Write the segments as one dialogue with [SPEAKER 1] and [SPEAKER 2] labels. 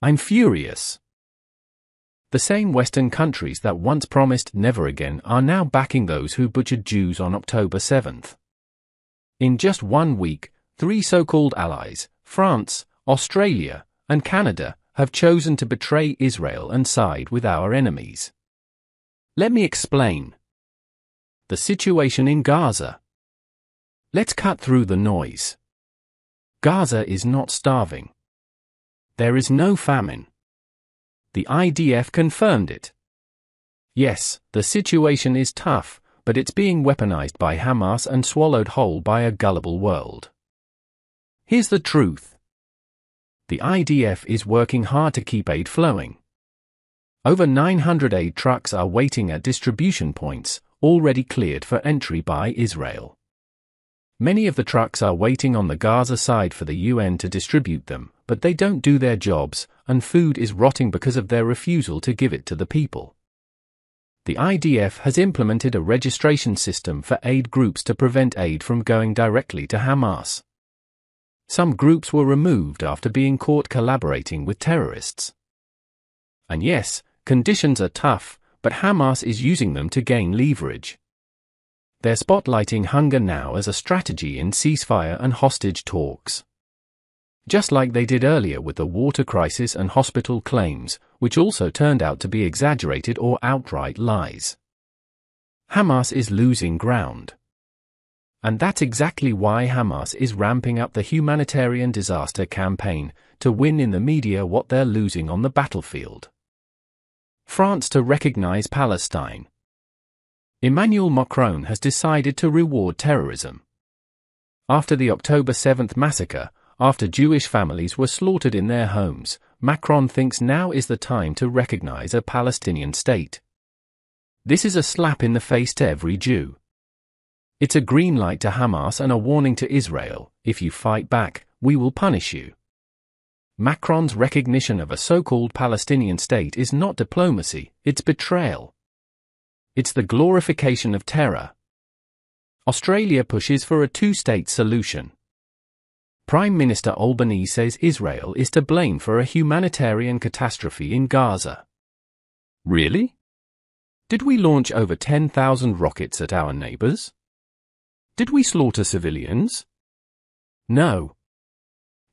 [SPEAKER 1] I'm furious. The same Western countries that once promised never again are now backing those who butchered Jews on October 7th. In just 1 week, 3 so-called allies, France, Australia, and Canada, have chosen to betray Israel and side with our enemies. Let me explain. The situation in Gaza. Let's cut through the noise. Gaza is not starving. There is no famine. The IDF confirmed it. Yes, the situation is tough, but it's being weaponized by Hamas and swallowed whole by a gullible world. Here's the truth. The IDF is working hard to keep aid flowing. Over 900 aid trucks are waiting at distribution points, already cleared for entry by Israel. Many of the trucks are waiting on the Gaza side for the UN to distribute them, but they don't do their jobs, and food is rotting because of their refusal to give it to the people. The IDF has implemented a registration system for aid groups to prevent aid from going directly to Hamas. Some groups were removed after being caught collaborating with terrorists. And yes, conditions are tough, but Hamas is using them to gain leverage. They're spotlighting hunger now as a strategy in ceasefire and hostage talks. Just like they did earlier with the water crisis and hospital claims, which also turned out to be exaggerated or outright lies. Hamas is losing ground. And that's exactly why Hamas is ramping up the humanitarian disaster campaign, to win in the media what they're losing on the battlefield. France to recognize Palestine. Emmanuel Macron has decided to reward terrorism. After the October 7th massacre, after Jewish families were slaughtered in their homes, Macron thinks now is the time to recognize a Palestinian state. This is a slap in the face to every Jew. It's a green light to Hamas and a warning to Israel: if you fight back, we will punish you. Macron's recognition of a so-called Palestinian state is not diplomacy, it's betrayal. It's the glorification of terror. Australia pushes for a two-state solution. Prime Minister Albanese says Israel is to blame for a humanitarian catastrophe in Gaza. Really? Did we launch over 10,000 rockets at our neighbors? Did we slaughter civilians? No.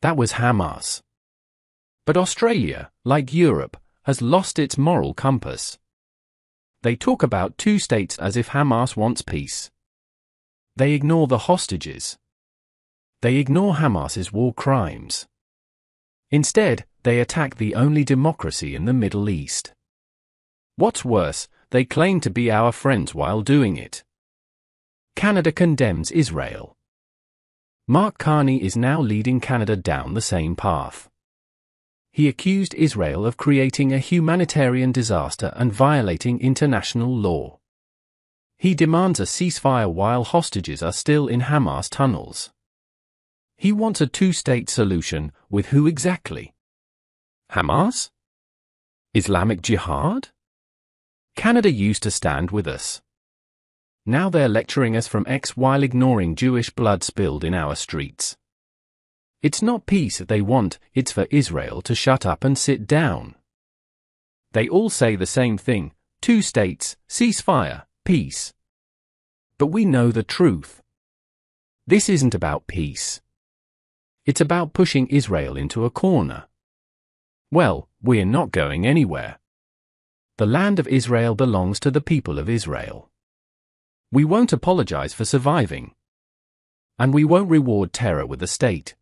[SPEAKER 1] That was Hamas. But Australia, like Europe, has lost its moral compass. They talk about two states as if Hamas wants peace. They ignore the hostages. They ignore Hamas's war crimes. Instead, they attack the only democracy in the Middle East. What's worse, they claim to be our friends while doing it. Canada condemns Israel. Mark Carney is now leading Canada down the same path. He accused Israel of creating a humanitarian disaster and violating international law. He demands a ceasefire while hostages are still in Hamas tunnels. He wants a two-state solution, with who exactly? Hamas? Islamic Jihad? Canada used to stand with us. Now they're lecturing us from X while ignoring Jewish blood spilled in our streets. It's not peace that they want, it's for Israel to shut up and sit down. They all say the same thing: two states, ceasefire, peace. But we know the truth. This isn't about peace. It's about pushing Israel into a corner. Well, we're not going anywhere. The land of Israel belongs to the people of Israel. We won't apologize for surviving. And we won't reward terror with a state.